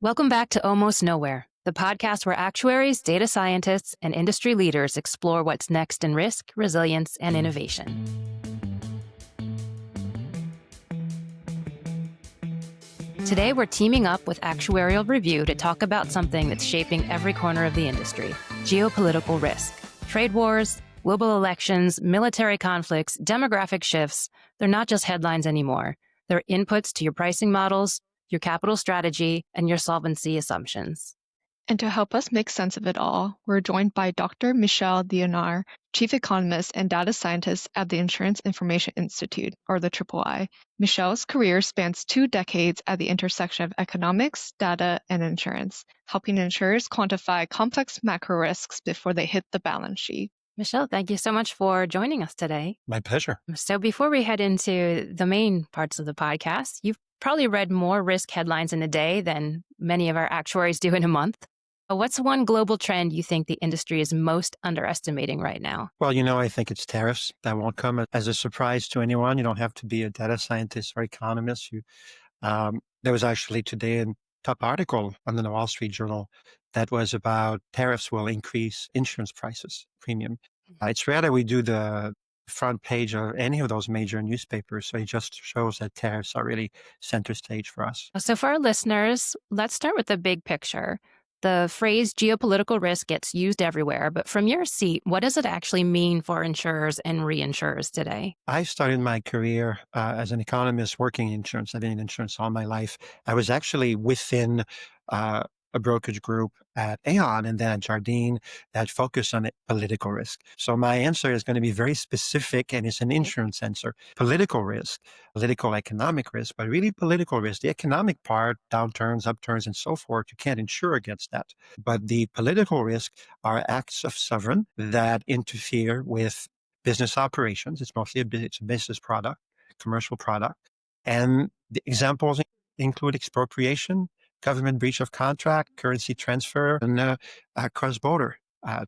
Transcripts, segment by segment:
Welcome back to Almost Nowhere, the podcast where actuaries, data scientists, and industry leaders explore what's next in risk, resilience, and innovation. Today, we're teaming up with Actuarial Review to talk about something that's shaping every corner of the industry: geopolitical risk. Trade wars, global elections, military conflicts, demographic shifts, they're not just headlines anymore. They're inputs to your pricing models, your capital strategy, and your solvency assumptions. And to help us make sense of it all, we're joined by Dr. Michel Léonard, Chief Economist and Data Scientist at the Insurance Information Institute, or the III. Michel's career spans 2 decades at the intersection of economics, data, and insurance, helping insurers quantify complex macro risks before they hit the balance sheet. Michel, thank you so much for joining us today. My pleasure. So before we head into the main parts of the podcast, you've probably read more risk headlines in a day than many of our actuaries do in a month. What's one global trend you think the industry is most underestimating right now? Well, I think it's tariffs. That won't come as a surprise to anyone. You don't have to be a data scientist or economist. There was actually today a top article on the Wall Street Journal that was about tariffs will increase insurance prices, premium. It's rare that we do the front page of any of those major newspapers. So it just shows that tariffs are really center stage for us. So for our listeners, let's start with the big picture. The phrase geopolitical risk gets used everywhere, but from your seat, what does it actually mean for insurers and reinsurers today? I started my career as an economist working in insurance. I've been in insurance all my life. I was actually within a brokerage group at Aon and then at Jardine that focused on political risk. So my answer is going to be very specific, and it's an insurance answer. Political risk, political economic risk, but really political risk. The economic part, downturns, upturns, and so forth, you can't insure against that. But the political risk are acts of sovereign that interfere with business operations. It's mostly it's a business product, commercial product. And the examples include expropriation, government breach of contract, currency transfer, and cross-border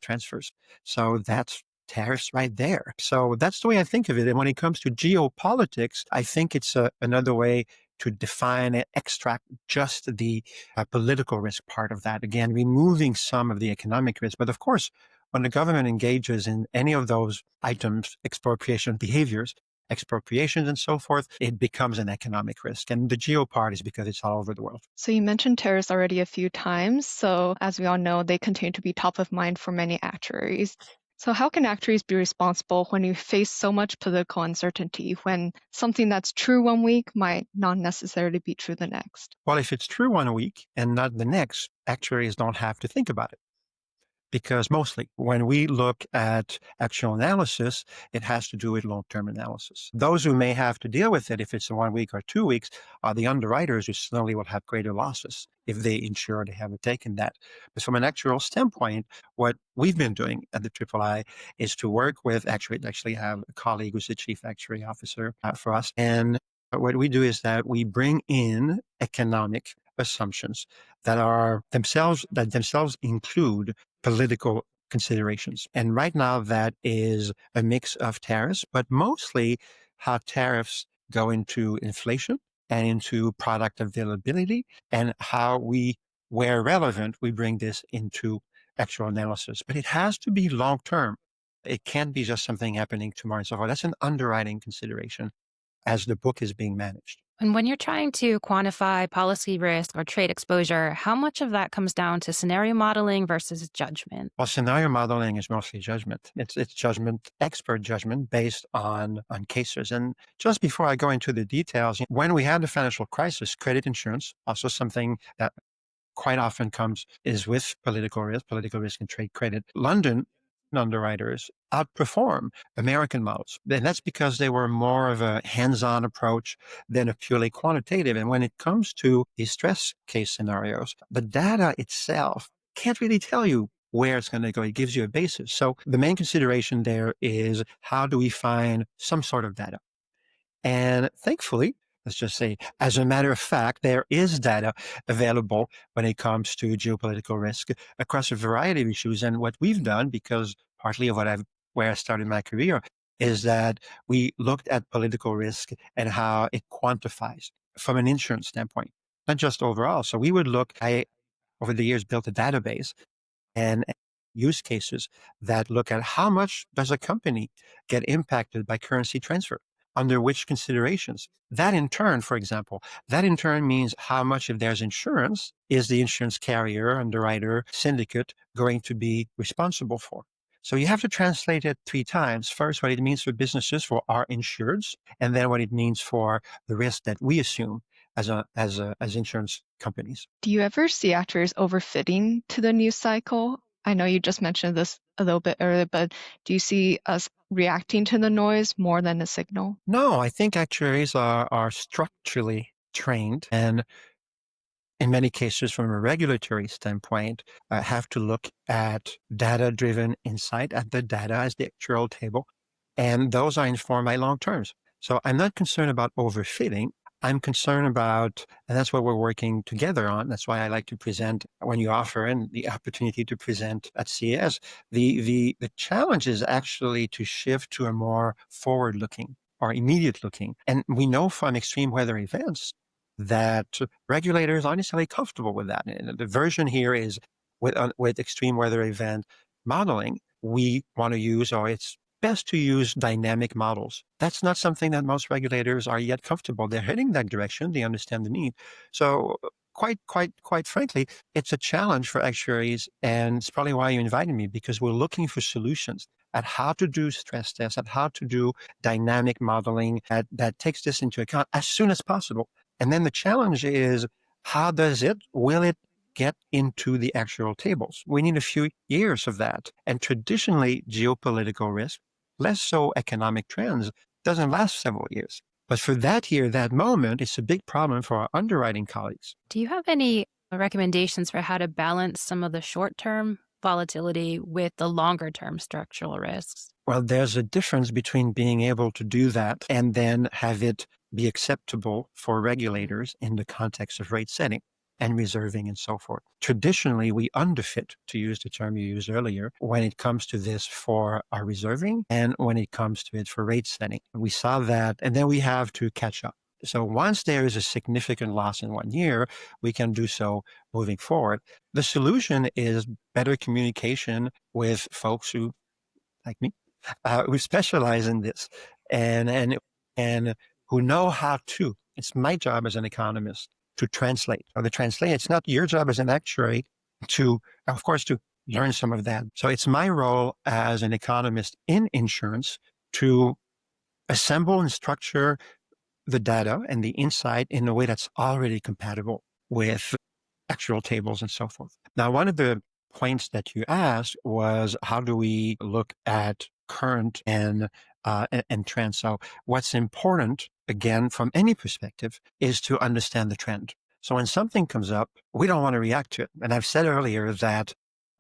transfers. So that's tariffs right there. So that's the way I think of it. And when it comes to geopolitics, I think it's another way to define and extract just the political risk part of that. Again, removing some of the economic risk. But of course, when the government engages in any of those items, expropriation behaviors, expropriations and so forth, it becomes an economic risk. And the geo part is because it's all over the world. So you mentioned tariffs already a few times. So as we all know, they continue to be top of mind for many actuaries. So how can actuaries be responsible when you face so much political uncertainty, when something that's true one week might not necessarily be true the next? Well, if it's true one week and not the next, actuaries don't have to think about it. Because mostly when we look at actual analysis, it has to do with long-term analysis. Those who may have to deal with it, if it's 1 week or 2 weeks, are the underwriters who suddenly will have greater losses if they insure they haven't taken that. But from an actuarial standpoint, what we've been doing at the III is to work with actuaries. Actually have a colleague who's the chief actuary officer for us. And what we do is that we bring in economic assumptions that themselves include political considerations. And right now that is a mix of tariffs, but mostly how tariffs go into inflation and into product availability, and how where relevant, we bring this into actual analysis. But it has to be long-term. It can't be just something happening tomorrow and so forth. That's an underwriting consideration as the book is being managed. And when you're trying to quantify policy risk or trade exposure, how much of that comes down to scenario modeling versus judgment? Well, scenario modeling is mostly judgment. It's judgment, expert judgment based on cases. And just before I go into the details, when we had the financial crisis, credit insurance, also something that quite often is with political risk and trade credit. London underwriters outperform American models. And that's because they were more of a hands-on approach than a purely quantitative. And when it comes to these stress case scenarios, the data itself can't really tell you where it's going to go. It gives you a basis. So the main consideration there is, how do we find some sort of data? And thankfully, let's just say, as a matter of fact, there is data available when it comes to geopolitical risk across a variety of issues. And what we've done, because partly of where I started my career, is that we looked at political risk and how it quantifies from an insurance standpoint. not just overall. So we would look, I, over the years, built a database and use cases that look at how much does a company get impacted by currency transfer, under which considerations. That in turn, for example, that in turn means how much, if there's insurance, is the insurance carrier, underwriter, syndicate going to be responsible for. So you have to translate it 3 times. First, what it means for businesses, for our insureds, and then what it means for the risk that we assume as insurance companies. Do you ever see actuaries overfitting to the news cycle? I know you just mentioned this a little bit earlier, but do you see us reacting to the noise more than the signal? No, I think actuaries are structurally trained, and in many cases, from a regulatory standpoint, have to look at data-driven insight, at the data as the actuarial table, and those are informed by long terms. So I'm not concerned about overfitting. I'm concerned about, and that's what we're working together on. That's why I like to present when you offer and the opportunity to present at CES. The challenge is actually to shift to a more forward-looking or immediate-looking. And we know from extreme weather events that regulators aren't necessarily comfortable with that. And the version here is with extreme weather event modeling, we want to use, or it's best to use, dynamic models. That's not something that most regulators are yet comfortable. They're heading that direction. They understand the need. So quite frankly, it's a challenge for actuaries, and it's probably why you invited me, because we're looking for solutions at how to do stress tests, at how to do dynamic modeling that takes this into account as soon as possible. And then the challenge is, will it get into the actual tables? We need a few years of that. And traditionally, geopolitical risk, less so economic trends, doesn't last several years. But for that moment, it's a big problem for our underwriting colleagues. Do you have any recommendations for how to balance some of the short-term volatility with the longer-term structural risks? Well, there's a difference between being able to do that and then have it be acceptable for regulators in the context of rate setting and reserving and so forth. Traditionally, we underfit, to use the term you used earlier, when it comes to this for our reserving and when it comes to it for rate setting. We saw that, and then we have to catch up. So once there is a significant loss in 1 year, we can do so moving forward. The solution is better communication with folks who, like me, who specialize in this and who know how to. It's my job as an economist to translate. Or the translate, it's not your job as an actuary to, of course, to learn some of that. So it's my role as an economist in insurance to assemble and structure the data and the insight in a way that's already compatible with actual tables and so forth. Now, one of the points that you asked was, how do we look at current and trend? So what's important, again, from any perspective, is to understand the trend. So when something comes up, we don't want to react to it. And I've said earlier that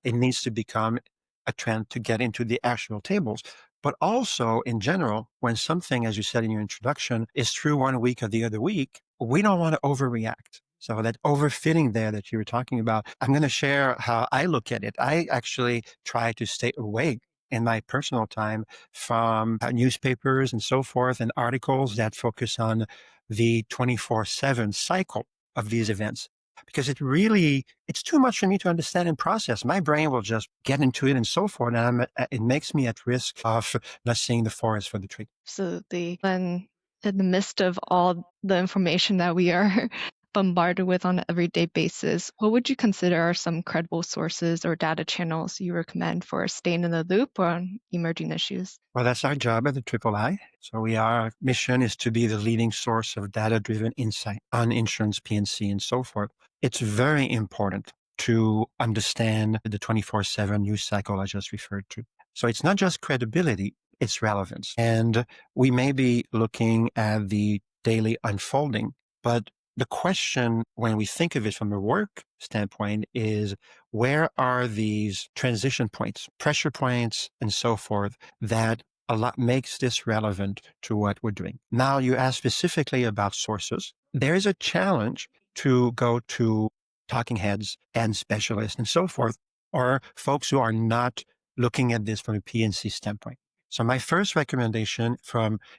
it needs to become a trend to get into the actual tables. But also, in general, when something, as you said in your introduction, is true 1 week or the other week, we don't want to overreact. So that overfitting there that you were talking about, I'm going to share how I look at it. I actually try to stay away in my personal time from newspapers and so forth and articles that focus on the 24/7 cycle of these events, because it's too much for me to understand and process. My brain will just get into it and so forth, and it makes me at risk of not seeing the forest for the tree. Absolutely. And in the midst of all the information that we are bombarded with on an everyday basis, what would you consider are some credible sources or data channels you recommend for staying in the loop on emerging issues? Well, that's our job at the III. So our mission is to be the leading source of data-driven insight on insurance, P&C, and so forth. It's very important to understand the 24/7 news cycle I just referred to. So it's not just credibility, it's relevance. And we may be looking at the daily unfolding, but the question, when we think of it from a work standpoint, is where are these transition points, pressure points, and so forth that a lot makes this relevant to what we're doing. Now, you asked specifically about sources. There is a challenge to go to talking heads and specialists and so forth, or folks who are not looking at this from a P&C standpoint. So my first recommendation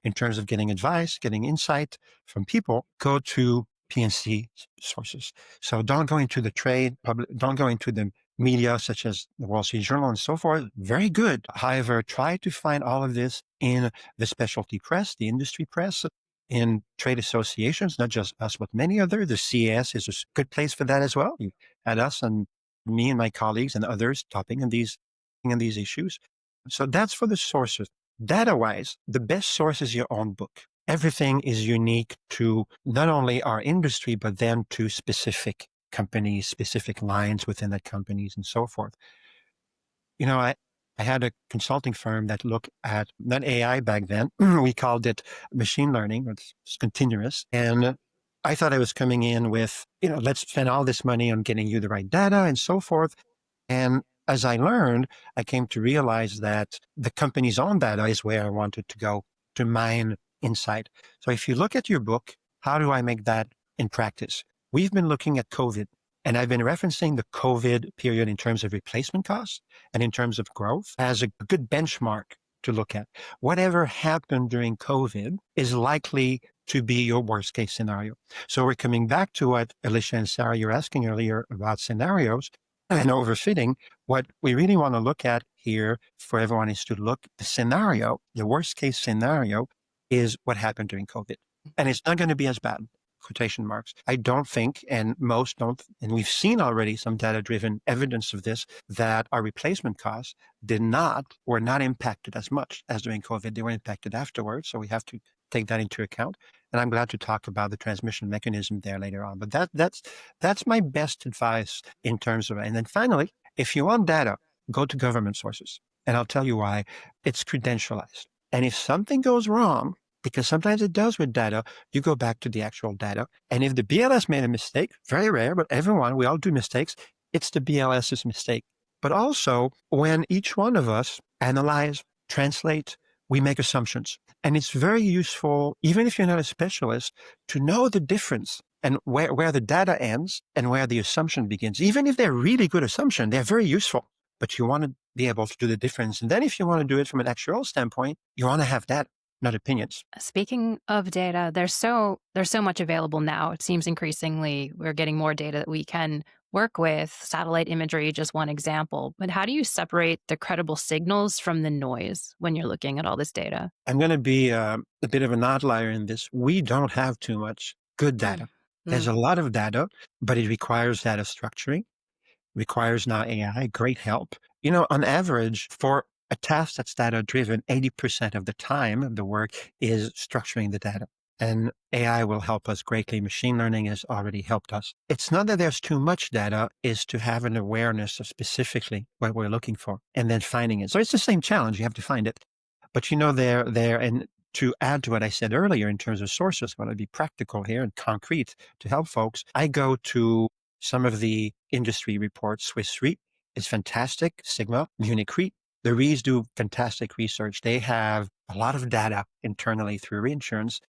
in terms of getting advice, getting insight from people, go to PNC sources. So don't go into the trade, don't go into the media such as the Wall Street Journal and so forth. Very good. However, try to find all of this in the specialty press, the industry press, in trade associations, not just us, but many other. The CAS is a good place for that as well. You had us and me and my colleagues and others topping on these issues. So that's for the sources. Data-wise, the best source is your own book. Everything is unique to not only our industry, but then to specific companies, specific lines within that companies and so forth. I had a consulting firm that looked at, not AI back then, we called it machine learning, it's continuous. And I thought I was coming in with, let's spend all this money on getting you the right data and so forth. And as I learned, I came to realize that the company's own data is where I wanted to go to mine insight. So if you look at your book, how do I make that in practice? We've been looking at COVID, and I've been referencing the COVID period in terms of replacement costs and in terms of growth as a good benchmark to look at. Whatever happened during COVID is likely to be your worst case scenario. So we're coming back to what Alicia and Sara, you're asking earlier about scenarios and overfitting. What we really want to look at here for everyone is to look the scenario, the worst case scenario is what happened during COVID. And it's not going to be as bad, quotation marks. I don't think, and most don't, and we've seen already some data-driven evidence of this, that our replacement costs were not impacted as much as during COVID. They were impacted afterwards, so we have to take that into account. And I'm glad to talk about the transmission mechanism there later on. But that's my best advice in terms of it. And then finally, if you want data, go to government sources. And I'll tell you why. It's credentialized. And if something goes wrong, because sometimes it does with data, you go back to the actual data. And if the BLS made a mistake, very rare, but we all do mistakes, it's the BLS's mistake. But also, when each one of us analyze, translate, we make assumptions. And it's very useful, even if you're not a specialist, to know the difference and where the data ends and where the assumption begins. Even if they're really good assumptions, they're very useful. But you want to be able to do the difference. And then if you want to do it from an actuarial standpoint, you want to have data, not opinions. Speaking of data, there's so much available now. It seems increasingly we're getting more data that we can work with. Satellite imagery, just one example. But how do you separate the credible signals from the noise when you're looking at all this data? I'm going to be a bit of an outlier in this. We don't have too much good data. There's a lot of data, but it requires data structuring, requires now AI, great help. On average, for a task that's data-driven, 80% of the time of the work is structuring the data. And AI will help us greatly. Machine learning has already helped us. It's not that there's too much data, is to have an awareness of specifically what we're looking for and then finding it. So it's the same challenge. You have to find it. But there, and to add to what I said earlier in terms of sources, I want to be practical here and concrete to help folks. I go to some of the industry reports. Swiss Re is fantastic. Sigma, Munich Re. The Re's do fantastic research. They have a lot of data internally through reinsurance,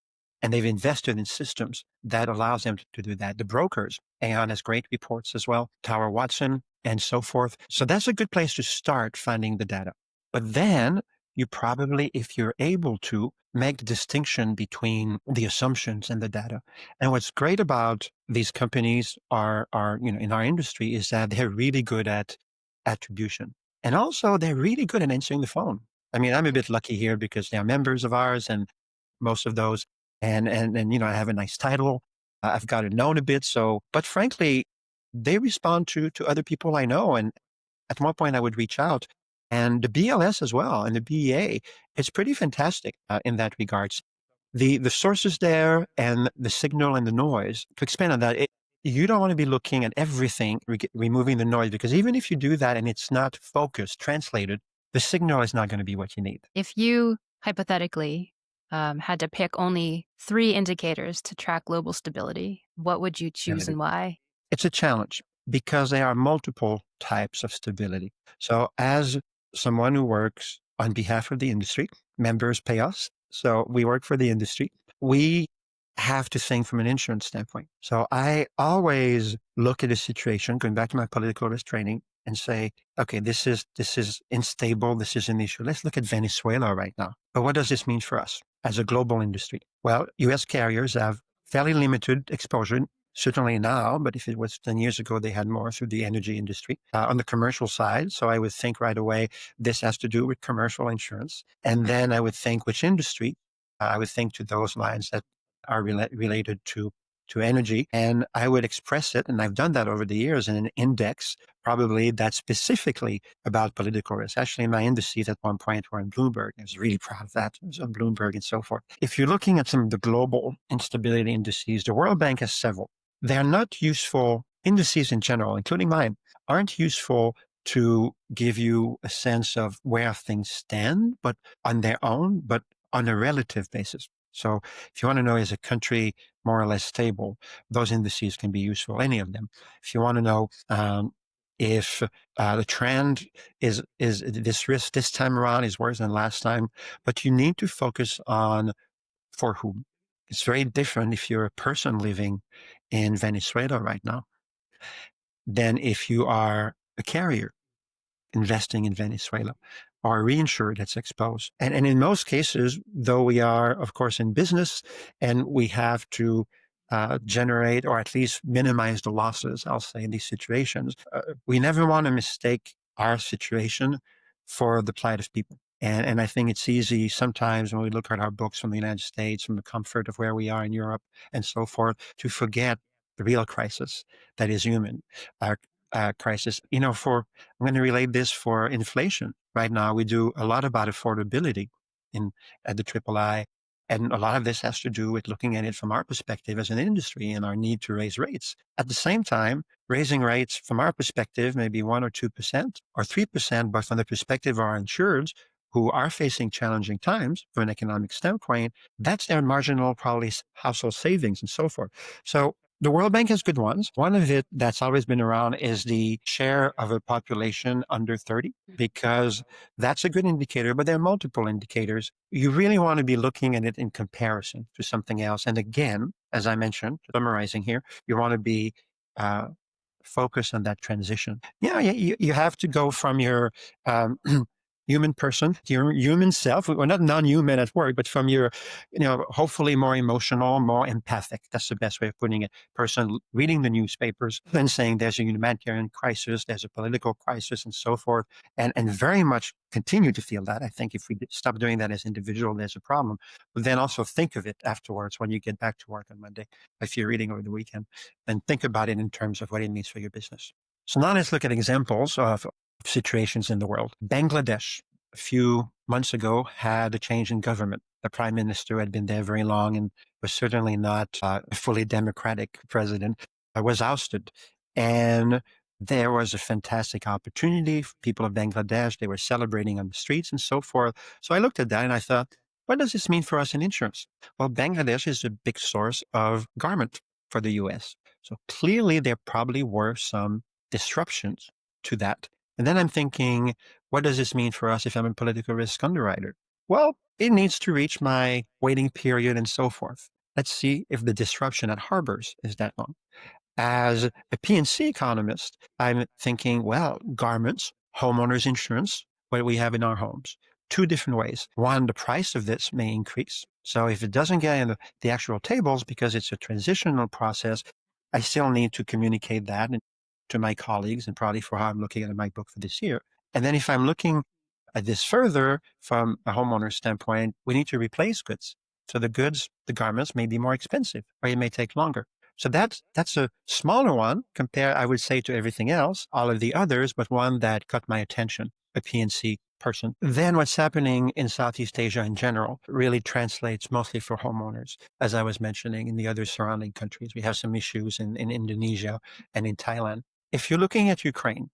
and they've invested in systems that allows them to do that. The brokers, Aon has great reports as well, Tower Watson, and so forth. So that's a good place to start finding the data. But then you probably, if you're able to, make the distinction between the assumptions and the data. And what's great about these companies are in our industry is that they're really good at attribution. And also they're really good at answering the phone. I mean, I'm a bit lucky here because they are members of ours and most of those. And I have a nice title. I've gotten known a bit. But frankly, they respond to other people I know. And at one point I would reach out. And the BLS as well, and the BEA, it's pretty fantastic in that regards. The sources there and the signal and the noise, to expand on that, you don't want to be looking at everything, removing the noise, because even if you do that and it's not focused, translated, the signal is not going to be what you need. If you hypothetically had to pick only 3 indicators to track global stability, what would you choose and why? It's a challenge because there are multiple types of stability. So as someone who works on behalf of the industry, members pay us. So we work for the industry. We have to think from an insurance standpoint. So I always look at a situation, going back to my political risk training, and say, okay, this is unstable. This is an issue. Let's look at Venezuela right now. But what does this mean for us as a global industry? Well, U.S. carriers have fairly limited exposure, certainly now, but if it was 10 years ago, they had more through the energy industry on the commercial side. So I would think right away, this has to do with commercial insurance. And then I would think which industry. I would think to those lines that are related to energy. And I would express it, and I've done that over the years in an index, probably that's specifically about political risk. Actually, my indices at one point were in Bloomberg. I was really proud of that. It was on Bloomberg and so forth. If you're looking at some of the global instability indices, the World Bank has several. They're not useful. Indices in general, including mine, aren't useful to give you a sense of where things stand, but on their own, but on a relative basis. So if you want to know, is a country more or less stable, those indices can be useful, any of them. If you want to know if the trend is this risk this time around is worse than last time, but you need to focus on for whom. It's very different if you're a person living in Venezuela right now than if you are a carrier investing in Venezuela or a reinsurer that's exposed. And in most cases, though we are, of course, in business and we have to generate or at least minimize the losses, I'll say, in these situations, we never want to mistake our situation for the plight of people. And I think it's easy sometimes when we look at our books from the United States, from the comfort of where we are in Europe and so forth, to forget the real crisis that is human. Crisis. I'm going to relate this for inflation. Right now, we do a lot about affordability at the III, and a lot of this has to do with looking at it from our perspective as an industry and our need to raise rates. At the same time, raising rates from our perspective, maybe 1 or 2% or 3%, but from the perspective of our insureds who are facing challenging times from an economic standpoint, that's their marginal probably household savings and so forth. So the World Bank has good ones. One of it that's always been around is the share of a population under 30, because that's a good indicator, but there are multiple indicators. You really want to be looking at it in comparison to something else. And again, as I mentioned, summarizing here, you want to be focused on that transition. Yeah, you have to go from your human person, your human self, or not non-human at work, but from your, hopefully more emotional, more empathic. That's the best way of putting it. Person reading the newspapers and saying there's a humanitarian crisis, there's a political crisis and so forth, and very much continue to feel that. I think if we stop doing that as individual, there's a problem. But then also think of it afterwards when you get back to work on Monday, if you're reading over the weekend, and think about it in terms of what it means for your business. So now let's look at examples of situations in the world. Bangladesh, a few months ago, had a change in government. The prime minister had been there very long and was certainly not a fully democratic president, was ousted. And there was a fantastic opportunity for people of Bangladesh. They were celebrating on the streets and so forth. So I looked at that and I thought, what does this mean for us in insurance? Well, Bangladesh is a big source of garment for the US. So clearly there probably were some disruptions to that. And then I'm thinking, what does this mean for us if I'm a political risk underwriter? Well, it needs to reach my waiting period and so forth. Let's see if the disruption at harbors is that long. As a P&C economist, I'm thinking, well, garments, homeowners insurance, what we have in our homes. Two different ways. One, the price of this may increase. So if it doesn't get in the actual tables because it's a transitional process, I still need to communicate that to my colleagues and probably for how I'm looking at my book for this year. And then if I'm looking at this further from a homeowner standpoint, we need to replace goods. So the goods, the garments may be more expensive or it may take longer. So that's a smaller one compared, I would say, to everything else, all of the others, but one that caught my attention, a P&C person. Then what's happening in Southeast Asia in general really translates mostly for homeowners, as I was mentioning in the other surrounding countries. We have some issues in Indonesia and in Thailand. If you're looking at Ukraine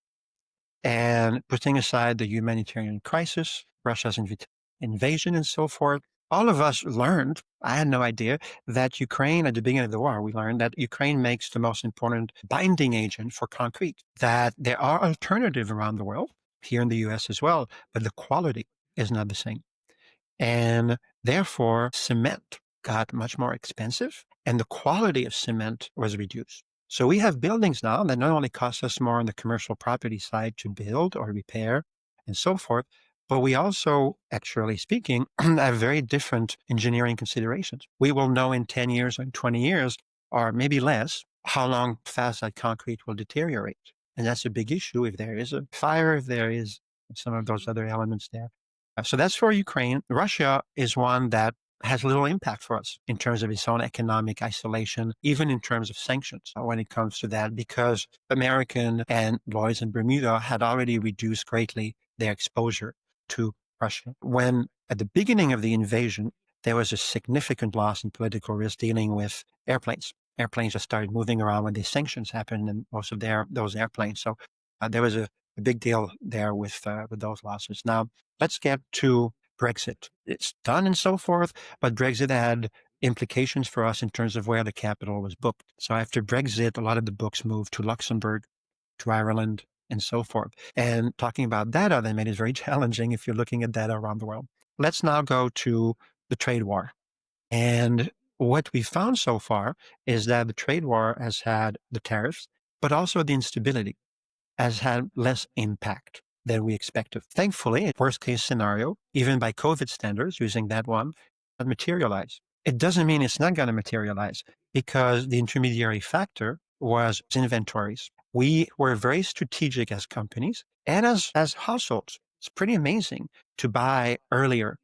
and putting aside the humanitarian crisis, Russia's invasion and so forth, all of us learned, I had no idea, that Ukraine, at the beginning of the war, we learned that Ukraine makes the most important binding agent for concrete, that there are alternatives around the world, here in the US as well, but the quality is not the same. And therefore, cement got much more expensive and the quality of cement was reduced. So we have buildings now that not only cost us more on the commercial property side to build or repair and so forth, But we also, actually speaking, have very different engineering considerations. We will know in 10 years or in 20 years, or maybe less, how long fast that concrete will deteriorate. And that's a big issue if there is a fire, if there is some of those other elements there. So that's for Ukraine. Russia is one that has little impact for us in terms of its own economic isolation, even in terms of sanctions when it comes to that, because American and Lloyd's and Bermuda had already reduced greatly their exposure to Russia. When at the beginning of the invasion, there was a significant loss in political risk dealing with airplanes. Airplanes just started moving around when the sanctions happened, and most of those airplanes. So there was a big deal there with those losses. Now let's get to Brexit. It's done and so forth, but Brexit had implications for us in terms of where the capital was booked. So after Brexit, a lot of the books moved to Luxembourg, to Ireland, and so forth. And talking about data then made it very challenging if you're looking at data around the world. Let's now go to the trade war. And what we found so far is that the trade war has had the tariffs, but also the instability has had less impact than we expected. Thankfully, worst case scenario, even by COVID standards, using that one, that materialize. It doesn't mean it's not going to materialize because the intermediary factor was inventories. We were very strategic as companies and as households. It's pretty amazing to buy earlier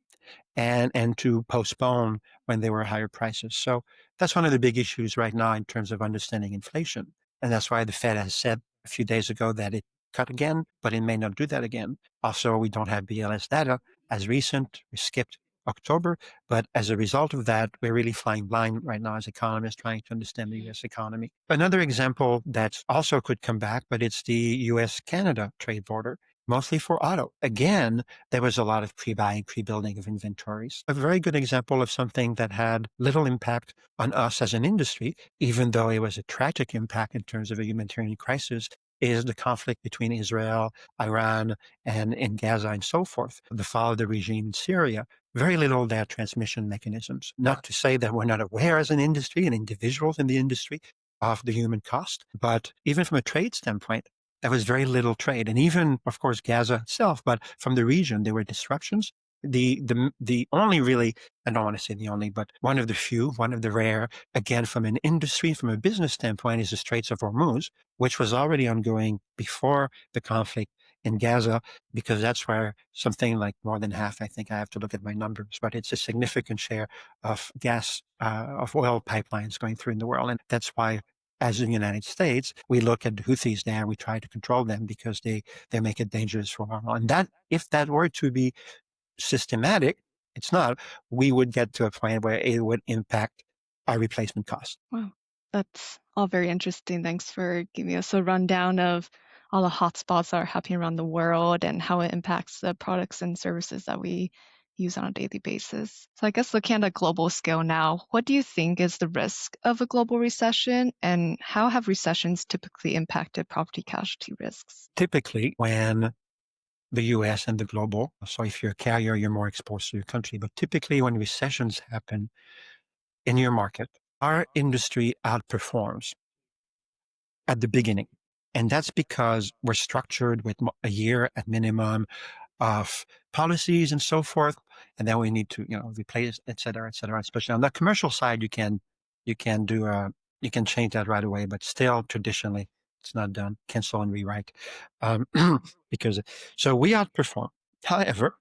and to postpone when there were higher prices. So that's one of the big issues right now in terms of understanding inflation. And that's why the Fed has said a few days ago that it cut again, but it may not do that again. Also, we don't have BLS data as recent. We skipped October, but as a result of that, we're really flying blind right now as economists trying to understand the U.S. economy. Another example that also could come back, but it's the U.S.-Canada trade border, mostly for auto. Again, there was a lot of pre-buying, pre-building of inventories. A very good example of something that had little impact on us as an industry, even though it was a tragic impact in terms of a humanitarian crisis, is the conflict between Israel, Iran, and in Gaza and so forth. The fall of the regime in Syria, very little of their transmission mechanisms. Not to say that we're not aware as an industry and individuals in the industry of the human cost, but even from a trade standpoint, there was very little trade. And even, of course, Gaza itself, but from the region, there were disruptions. The only really, I don't want to say the only, but one of the few, one of the rare, again, from an industry, from a business standpoint, is the Straits of Hormuz, which was already ongoing before the conflict in Gaza, because that's where something like more than half, I think I have to look at my numbers, but it's a significant share of gas, of oil pipelines going through in the world. And that's why, as in the United States, we look at the Houthis there, we try to control them because they make it dangerous for our oil. And that, if that were to be systematic, it's not, we would get to a point where it would impact our replacement cost. Wow, that's all very interesting. Thanks for giving us a rundown of all the hotspots that are happening around the world and how it impacts the products and services that we use on a daily basis. So I guess looking at a global scale now, what do you think is the risk of a global recession, and how have recessions typically impacted property casualty risks? Typically, when the US and the global, so if you're a carrier, you're more exposed to your country, but typically when recessions happen in your market, our industry outperforms at the beginning. And that's because we're structured with a year at minimum of policies and so forth. And then we need to, replace, et cetera, especially on the commercial side, you can change that right away, but still traditionally it's not done. Cancel and rewrite. So we outperform. However,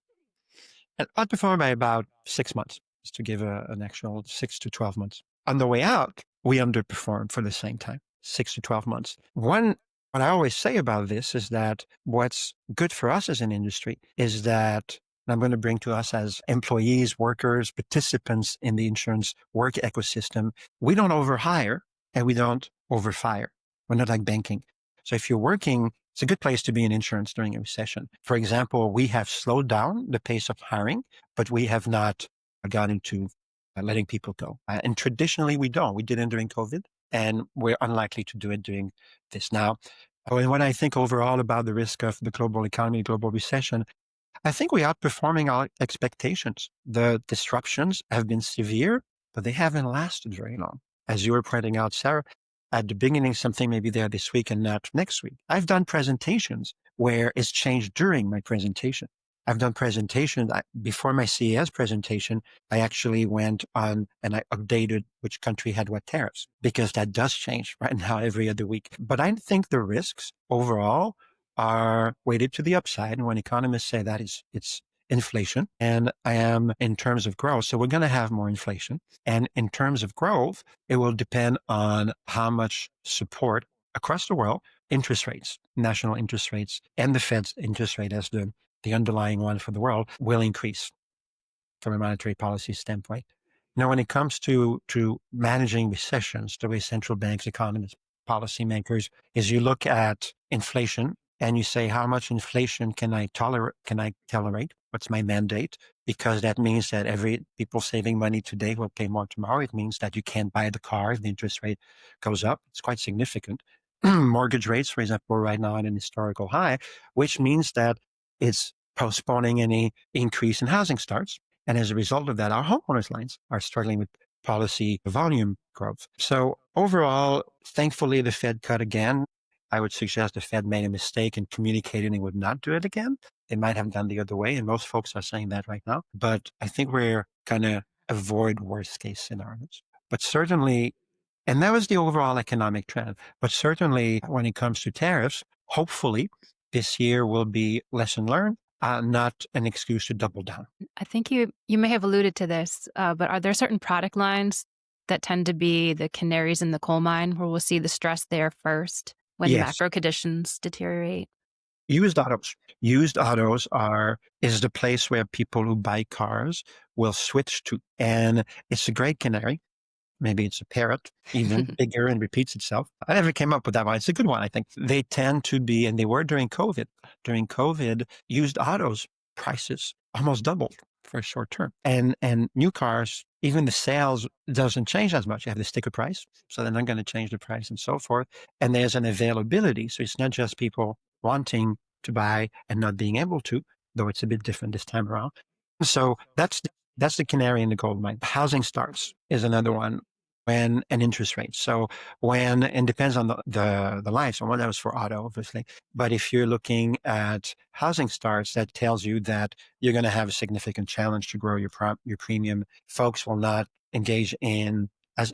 outperform by about 6 months, just to give an actual 6 to 12 months. On the way out, we underperform for the same time, 6 to 12 months. What I always say about this is that what's good for us as an industry is that, and I'm going to bring to us as employees, workers, participants in the insurance work ecosystem, we don't overhire and we don't overfire. We're not like banking. So if you're working, it's a good place to be in insurance during a recession. For example, we have slowed down the pace of hiring, but we have not gone into letting people go. And traditionally we don't. We didn't during COVID, and we're unlikely to do it during this now. When I think overall about the risk of the global economy, global recession, I think we're outperforming our expectations. The disruptions have been severe, but they haven't lasted very long. As you were pointing out, Sarah, at the beginning, something may be there this week and not next week. I've done presentations where it's changed during my presentation. I've done presentations. Before my CES presentation, I actually went on and I updated which country had what tariffs, because that does change right now every other week. But I think the risks overall are weighted to the upside. And when economists say that, it's inflation. And I am in terms of growth. So we're going to have more inflation. And in terms of growth, it will depend on how much support across the world, interest rates, national interest rates, and the Fed's interest rate as the underlying one for the world will increase from a monetary policy standpoint. Now, when it comes to managing recessions, the way central banks, economists, policymakers is you look at inflation and you say, how much inflation can I tolerate? What's my mandate? Because that means that every people saving money today will pay more tomorrow. It means that you can't buy the car if the interest rate goes up. It's quite significant. Mortgage rates, for example, right now at an historical high, which means that it's postponing any increase in housing starts. And as a result of that, our homeowners lines are struggling with policy volume growth. So overall, thankfully, the Fed cut again. I would suggest the Fed made a mistake in communicating and would not do it again. They might have done the other way, and most folks are saying that right now. But I think we're going to avoid worst case scenarios. But certainly, and that was the overall economic trend. But certainly, when it comes to tariffs, hopefully this year will be lesson learned, not an excuse to double down. I think you may have alluded to this, but are there certain product lines that tend to be the canaries in the coal mine where we'll see the stress there first when Yes. macro conditions deteriorate? Used autos. Used autos is the place where people who buy cars will switch to. And it's a great canary. Maybe it's a parrot, even bigger and repeats itself. I never came up with that one. It's a good one, I think. They tend to be, and they were during COVID. During COVID, used autos prices almost doubled for a short term. And new cars, even the sales doesn't change as much. You have the sticker price, so they're not going to change the price and so forth. And there's an availability. So it's not just people wanting to buy and not being able to, though it's a bit different this time around. So that's the canary in the gold mine. Housing starts is another one. When an interest rate. So when, and depends on the line. So one that was for auto, obviously. But if you're looking at housing starts, that tells you that you're going to have a significant challenge to grow your premium. Folks will not engage in, as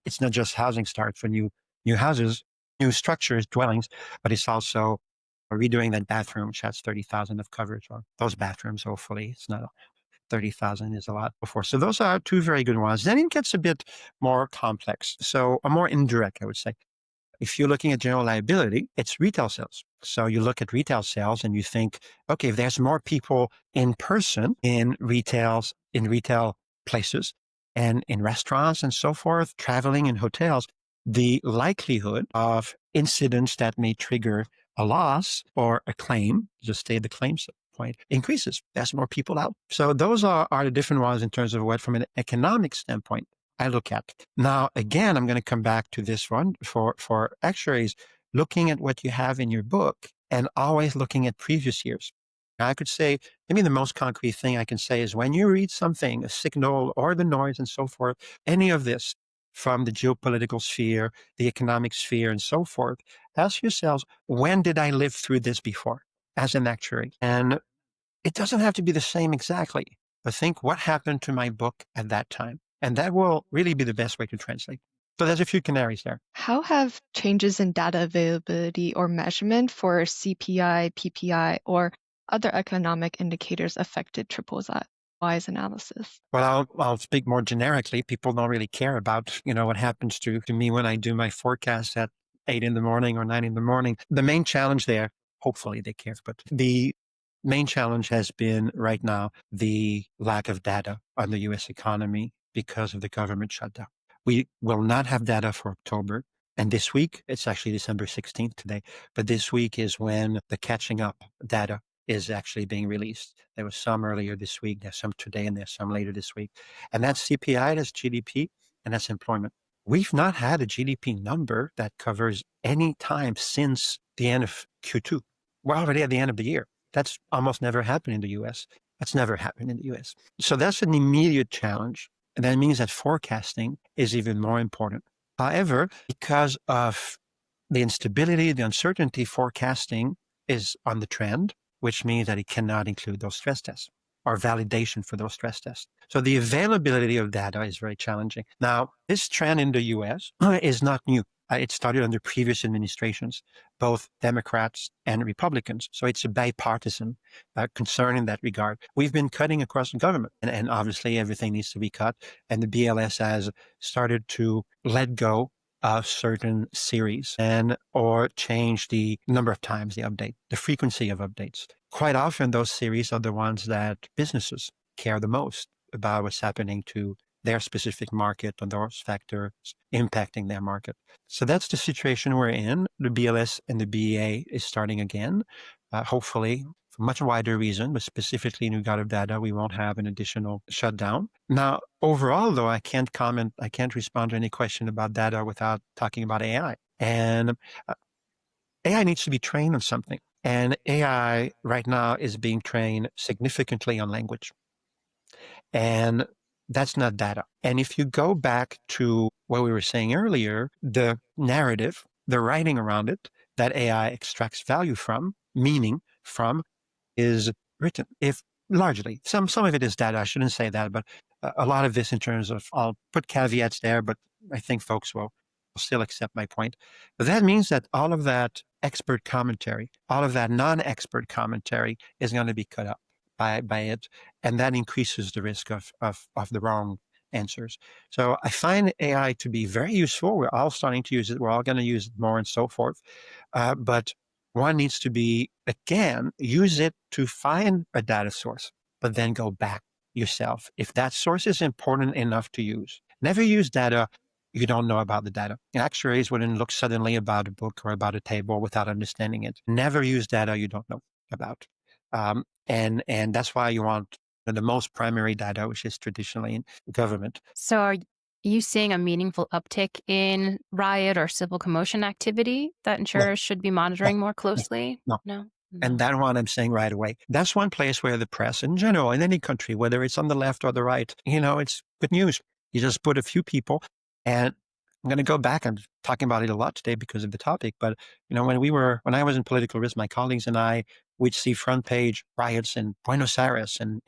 it's not just housing starts for new houses, new structures, dwellings, but it's also redoing that bathroom, which has 30,000 of coverage on those bathrooms. Hopefully it's not 30,000 is a lot before. So those are two very good ones. Then it gets a bit more complex. So a more indirect, I would say. If you're looking at general liability, it's retail sales. So you look at retail sales and you think, okay, if there's more people in person in retail places and in restaurants and so forth, traveling in hotels, the likelihood of incidents that may trigger a loss or a claim, just stay the claims point, increases. There's more people out. So those are the different ones in terms of what, from an economic standpoint, I look at. Now, again, I'm going to come back to this one for actuaries, looking at what you have in your book and always looking at previous years. Now, I could say, maybe the most concrete thing I can say is when you read something, a signal or the noise and so forth, any of this from the geopolitical sphere, the economic sphere and so forth, ask yourselves, when did I live through this before as an actuary? And it doesn't have to be the same exactly, but think what happened to my book at that time. And that will really be the best way to translate. So there's a few canaries there. How have changes in data availability or measurement for CPI, PPI, or other economic indicators affected TripleY's analysis? Well, I'll speak more generically. People don't really care about, what happens to me when I do my forecast at 8 in the morning or 9 in the morning. The main challenge there, hopefully they care, but the main challenge has been right now the lack of data on the U.S. economy because of the government shutdown. We will not have data for October. And this week, it's actually December 16th today, but this week is when the catching up data is actually being released. There was some earlier this week, there's some today, and there's some later this week. And that's CPI, that's GDP, and that's employment. We've not had a GDP number that covers any time since the end of Q2. We're already at the end of the year. That's almost never happened in the US. That's never happened in the US. So that's an immediate challenge. And that means that forecasting is even more important. However, because of the instability, the uncertainty, forecasting is on the trend. which means that it cannot include those stress tests or validation for those stress tests. So the availability of data is very challenging. Now, this trend in the US is not new. It started under previous administrations, both Democrats and Republicans. So it's a bipartisan concern in that regard. We've been cutting across the government, and obviously everything needs to be cut. And the BLS has started to let go of certain series and or change the number of times they update, the frequency of updates. Quite often, those series are the ones that businesses care the most about what's happening to their specific market and those factors impacting their market. So that's the situation we're in. The BLS and the BEA is starting again, hopefully for much wider reason, but specifically in regard of data, we won't have an additional shutdown. Now, overall, though, I can't respond to any question about data without talking about AI. And AI needs to be trained on something. And AI right now is being trained significantly on language. And that's not data. And if you go back to what we were saying earlier, the narrative, the writing around it that AI extracts value from, meaning from, is written. If largely, some of it is data. I shouldn't say that, but a lot of this in terms of, I'll put caveats there, but I think folks will still accept my point. But that means that all of that expert commentary, all of that non-expert commentary is going to be cut up by it, and that increases the risk of the wrong answers. So I find AI to be very useful. We're all starting to use it. We're all going to use it more and so forth. But one needs to be, again, use it to find a data source, but then go back yourself. If that source is important enough to use, never use data you don't know about the data. Actuaries wouldn't look suddenly about a book or about a table without understanding it. Never use data you don't know about. And that's why you want the most primary data, which is traditionally in government. So are you seeing a meaningful uptick in riot or civil commotion activity that insurers should be monitoring more closely? No. And that one I'm saying right away. That's one place where the press in general, in any country, whether it's on the left or the right, it's good news. You just put a few people, and I'm going to go back. I'm talking about it a lot today because of the topic. But when I was in political risk, my colleagues and I would see front page riots in Buenos Aires and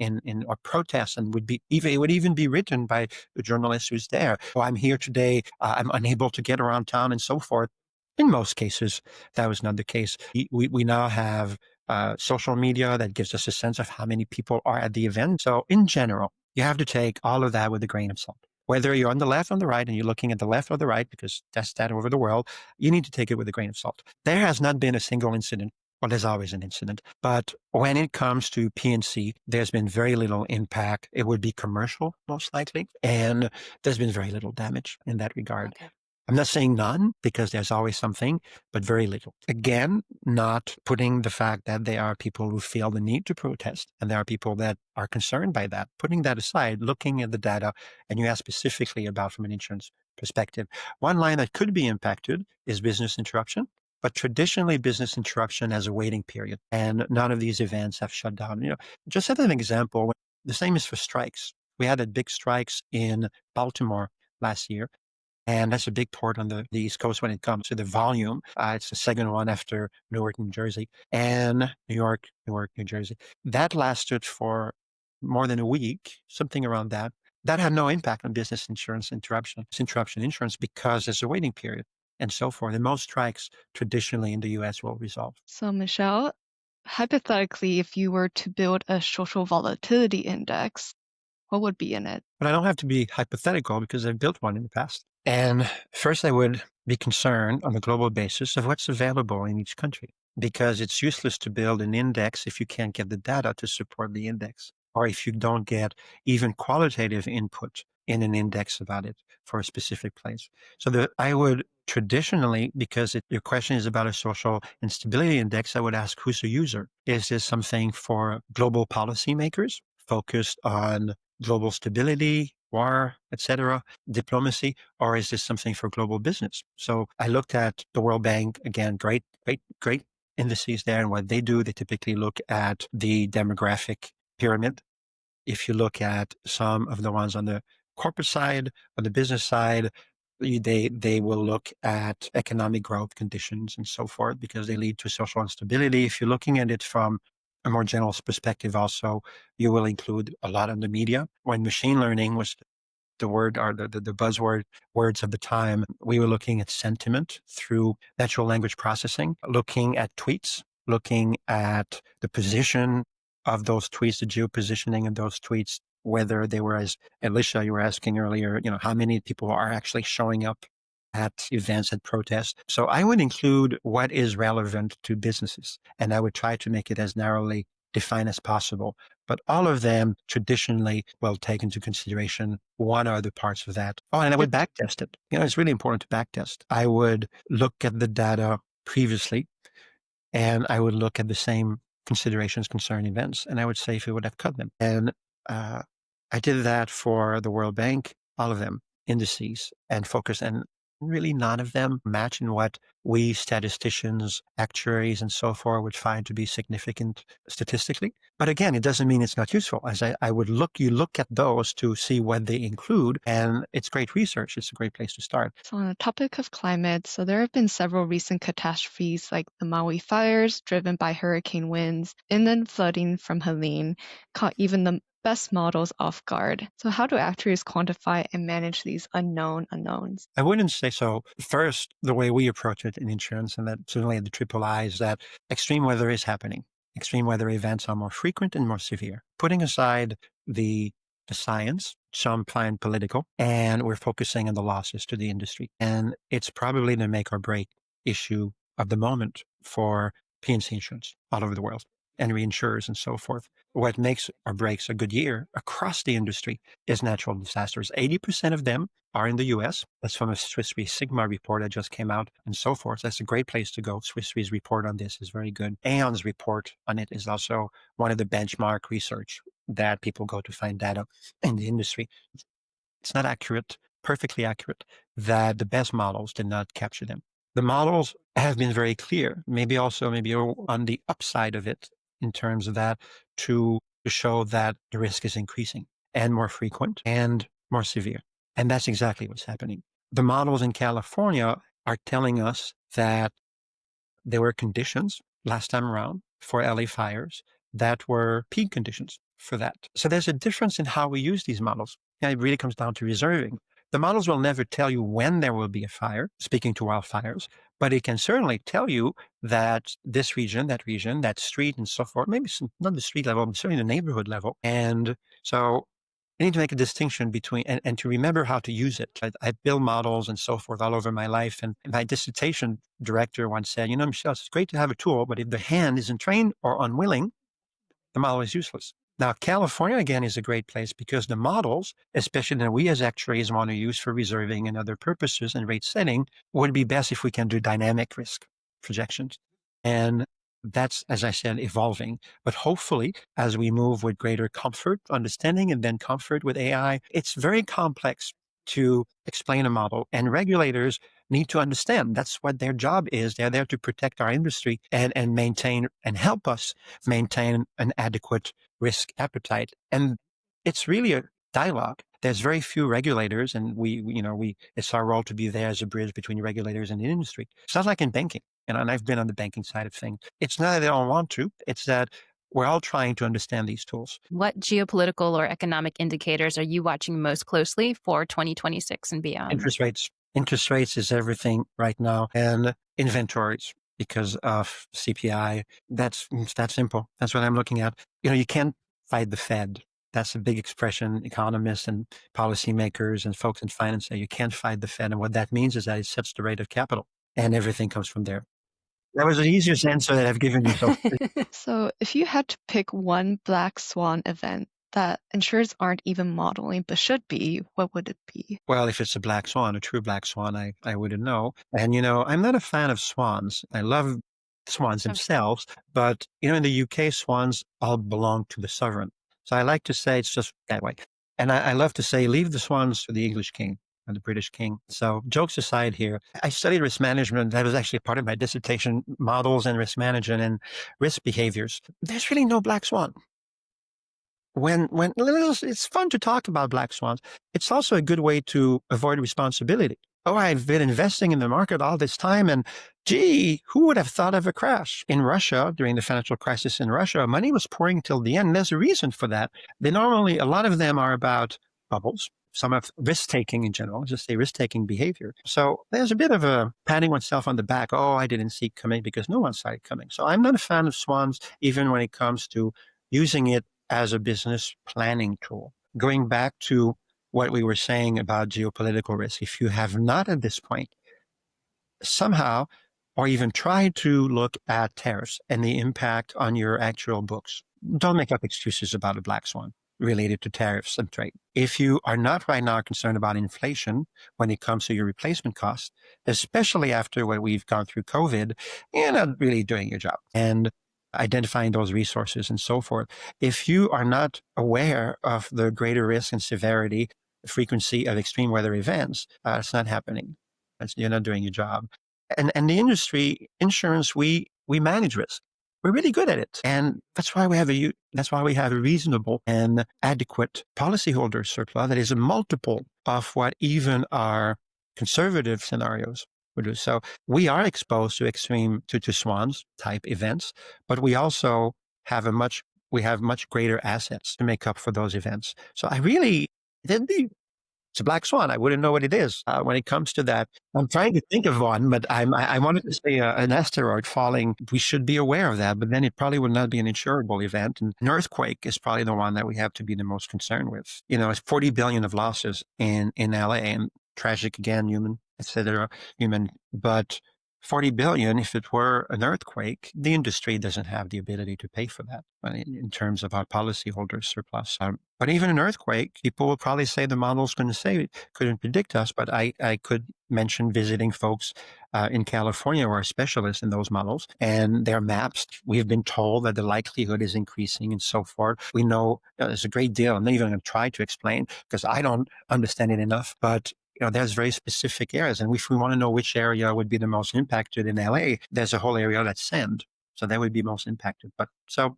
or protests, and it would even be written by the journalist who's there. Oh, I'm here today. I'm unable to get around town and so forth. In most cases, that was not the case. We now have social media that gives us a sense of how many people are at the event. So in general, you have to take all of that with a grain of salt. Whether you're on the left or the right, and you're looking at the left or the right, because that's that over the world, you need to take it with a grain of salt. There has not been a single incident. Well, there's always an incident. But when it comes to P&C, there's been very little impact. It would be commercial, most likely. And there's been very little damage in that regard. Okay. I'm not saying none, because there's always something, but very little. Again, not putting the fact that there are people who feel the need to protest, and there are people that are concerned by that. Putting that aside, looking at the data, and you asked specifically about from an insurance perspective. One line that could be impacted is business interruption. But traditionally, business interruption has a waiting period, and none of these events have shut down. Just as an example, the same is for strikes. We had big strikes in Baltimore last year, and that's a big port on the East Coast when it comes to the volume. It's the second one after Newark, New Jersey, and New York, New Jersey. That lasted for more than a week, something around that. That had no impact on business insurance interruption insurance, because there's a waiting period and so forth. And most strikes traditionally in the US will resolve. So Michel, hypothetically, if you were to build a social volatility index, what would be in it? But I don't have to be hypothetical, because I've built one in the past. And first, I would be concerned on a global basis of what's available in each country, because it's useless to build an index if you can't get the data to support the index, or if you don't get even qualitative input in an index about it for a specific place. So I would traditionally, because your question is about a social instability index, I would ask, who's the user? Is this something for global policymakers focused on global stability, war, etc., diplomacy, or is this something for global business? So I looked at the World Bank, again, great indices there, and what they do, they typically look at the demographic pyramid. If you look at some of the ones on the corporate side, on the business side, they will look at economic growth conditions and so forth, because they lead to social instability. If you're looking at it from a more general perspective also, you will include a lot of the media. When machine learning was the word or the buzzword words of the time, we were looking at sentiment through natural language processing, looking at tweets, looking at the position of those tweets, the geopositioning of those tweets, whether they were, as Alicia, you were asking earlier, how many people are actually showing up at events and protests. So I would include what is relevant to businesses, and I would try to make it as narrowly defined as possible. But all of them traditionally will take into consideration one or other parts of that. Oh, and I would backtest it. It's really important to backtest. I would look at the data previously, and I would look at the same considerations concerning events, and I would say if we would have cut them. And I did that for the World Bank, all of them, indices, and focus, and really none of them match in what we statisticians, actuaries, and so forth would find to be significant statistically. But again, it doesn't mean it's not useful. As I would you look at those to see what they include, and it's great research. It's a great place to start. So on the topic of climate, so there have been several recent catastrophes like the Maui fires driven by hurricane winds, inland flooding from Helene, caught even the best models off guard. So how do actuaries quantify and manage these unknown unknowns? I wouldn't say so. First, the way we approach it in insurance, and that certainly at the III, is that extreme weather is happening. Extreme weather events are more frequent and more severe. Putting aside the science, some find political, and we're focusing on the losses to the industry. And it's probably the make or break issue of the moment for P&C insurance all over the world and reinsurers and so forth. What makes or breaks a good year across the industry is natural disasters. 80% of them are in the US. That's from a Swiss Re Sigma report that just came out and so forth. That's a great place to go. Swiss Re's report on this is very good. Aon's report on it is also one of the benchmark research that people go to find data in the industry. It's not accurate, perfectly accurate, that the best models did not capture them. The models have been very clear, maybe on the upside of it in terms of that, to show that the risk is increasing and more frequent and more severe. And that's exactly what's happening. The models in California are telling us that there were conditions last time around for LA fires that were peak conditions for that. So there's a difference in how we use these models. And it really comes down to reserving. The models will never tell you when there will be a fire, speaking to wildfires, but it can certainly tell you that this region, that street, and so forth, maybe not the street level, but certainly the neighborhood level. And so you need to make a distinction between, and to remember how to use it. I build models and so forth all over my life. And my dissertation director once said, Michel, it's great to have a tool, but if the hand isn't trained or unwilling, the model is useless. Now, California, again, is a great place because the models, especially that we as actuaries want to use for reserving and other purposes and rate setting, would be best if we can do dynamic risk projections. And that's, as I said, evolving. But hopefully, as we move with greater comfort, understanding, and then comfort with AI, it's very complex to explain a model. And regulators need to understand that's what their job is. They're there to protect our industry and maintain and help us maintain an adequate risk appetite. And it's really a dialogue. There's very few regulators, and it's our role to be there as a bridge between regulators and the industry. It's not like in banking, and I've been on the banking side of things. It's not that they don't want to, it's that we're all trying to understand these tools. What geopolitical or economic indicators are you watching most closely for 2026 and beyond? Interest rates. Interest rates is everything right now, and inventories because of CPI. That's that simple. That's what I'm looking at. You can't fight the Fed. That's a big expression. Economists and policymakers and folks in finance say you can't fight the Fed. And what that means is that it sets the rate of capital and everything comes from there. That was the easiest answer that I've given you. So if you had to pick one black swan event that insurers aren't even modeling but should be, what would it be? Well, if it's a black swan, a true black swan, I wouldn't know. And, I'm not a fan of swans. I love swans themselves, but, in the UK, swans all belong to the sovereign. So I like to say it's just that way. And I love to say, leave the swans to the English king and the British king. So jokes aside here, I studied risk management. That was actually part of my dissertation, models and risk management and risk behaviors. There's really no black swan. When it's fun to talk about black swans, it's also a good way to avoid responsibility. Oh, I've been investing in the market all this time and Gee, who would have thought of a crash? In Russia, during the financial crisis in Russia, money was pouring till the end. There's a reason for that. A lot of them are about bubbles. Some of risk-taking in general, just say risk-taking behavior. So there's a bit of a patting oneself on the back. Oh, I didn't see it coming because no one saw it coming. So I'm not a fan of swans, even when it comes to using it as a business planning tool. Going back to what we were saying about geopolitical risk, if you have not at this point somehow or even tried to look at tariffs and the impact on your actual books, don't make up excuses about a black swan related to tariffs and trade. If you are not right now concerned about inflation when it comes to your replacement costs, especially after what we've gone through COVID, you're not really doing your job and identifying those resources and so forth. If you are not aware of the greater risk and severity, frequency of extreme weather events, it's not happening. You're not doing your job. And the industry, insurance, we manage risk. We're really good at it. And that's why we have a reasonable and adequate policyholder surplus that is a multiple of what even our conservative scenarios would do. So we are exposed to extreme, to swans type events, but we also have much greater assets to make up for those events. So it's a black swan. I wouldn't know what it is when it comes to that. I'm trying to think of one, but I wanted to say an asteroid falling. We should be aware of that, but then it probably would not be an insurable event. And an earthquake is probably the one that we have to be the most concerned with. It's 40 billion of losses in LA, and tragic again, human, etc. But 40 billion, if it were an earthquake, the industry doesn't have the ability to pay for that in terms of our policyholders surplus. But even an earthquake, people will probably say the models couldn't predict us, but I could mention visiting folks in California who are specialists in those models, and their maps, we've been told that the likelihood is increasing and so forth. We know there's a great deal. I'm not even going to try to explain because I don't understand it enough, but there's very specific areas. And if we want to know which area would be the most impacted in LA, there's a whole area that's sand. So that would be most impacted. But so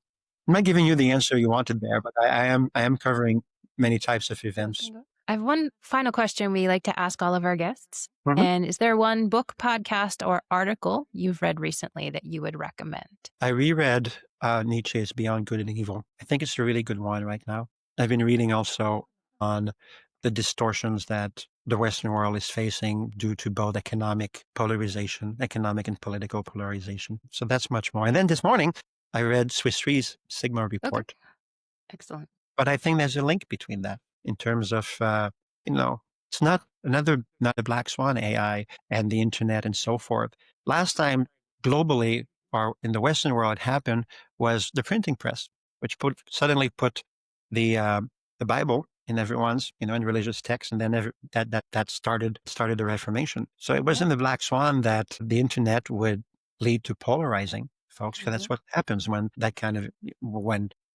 I'm not giving you the answer you wanted there, but I am covering many types of events. I have one final question we like to ask all of our guests. Mm-hmm. And is there one book, podcast, or article you've read recently that you would recommend? I reread Nietzsche's Beyond Good and Evil. I think it's a really good one right now. I've been reading also on the distortions that the Western world is facing due to both economic and political polarization. So that's much more. And then this morning, I read Swiss Re's Sigma report. Okay. Excellent. But I think there's a link between that in terms of, it's not a black swan AI and the internet and so forth. Last time globally or in the Western world it happened was the printing press, which suddenly put the Bible in everyone's, in religious texts, and then that started the Reformation. So it wasn't the black swan that the internet would lead to polarizing folks, because that's what happens when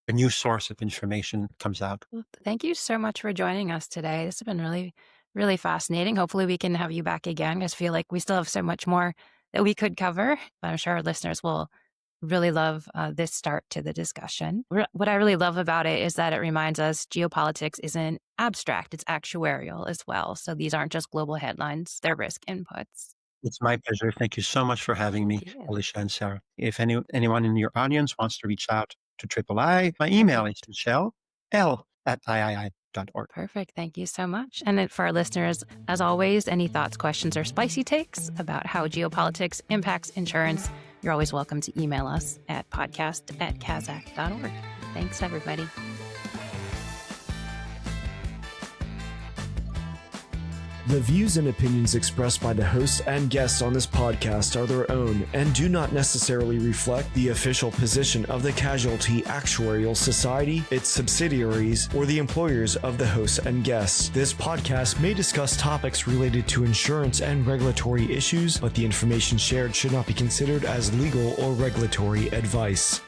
a new source of information comes out. Well, thank you so much for joining us today. This has been really, really fascinating. Hopefully we can have you back again. I just feel like we still have so much more that we could cover, but I'm sure our listeners will really love this start to the discussion. What I really love about it is that it reminds us geopolitics isn't abstract, it's actuarial as well. So these aren't just global headlines, they're risk inputs. It's my pleasure. Thank you so much for having me, Alicia and Sara. If anyone in your audience wants to reach out to III, my email is michel@iii.org. Perfect. Thank you so much. And for our listeners, as always, any thoughts, questions, or spicy takes about how geopolitics impacts insurance, you're always welcome to email us at podcast@kazakh.org. Thanks, everybody. The views and opinions expressed by the hosts and guests on this podcast are their own and do not necessarily reflect the official position of the Casualty Actuarial Society, its subsidiaries, or the employers of the hosts and guests. This podcast may discuss topics related to insurance and regulatory issues, but the information shared should not be considered as legal or regulatory advice.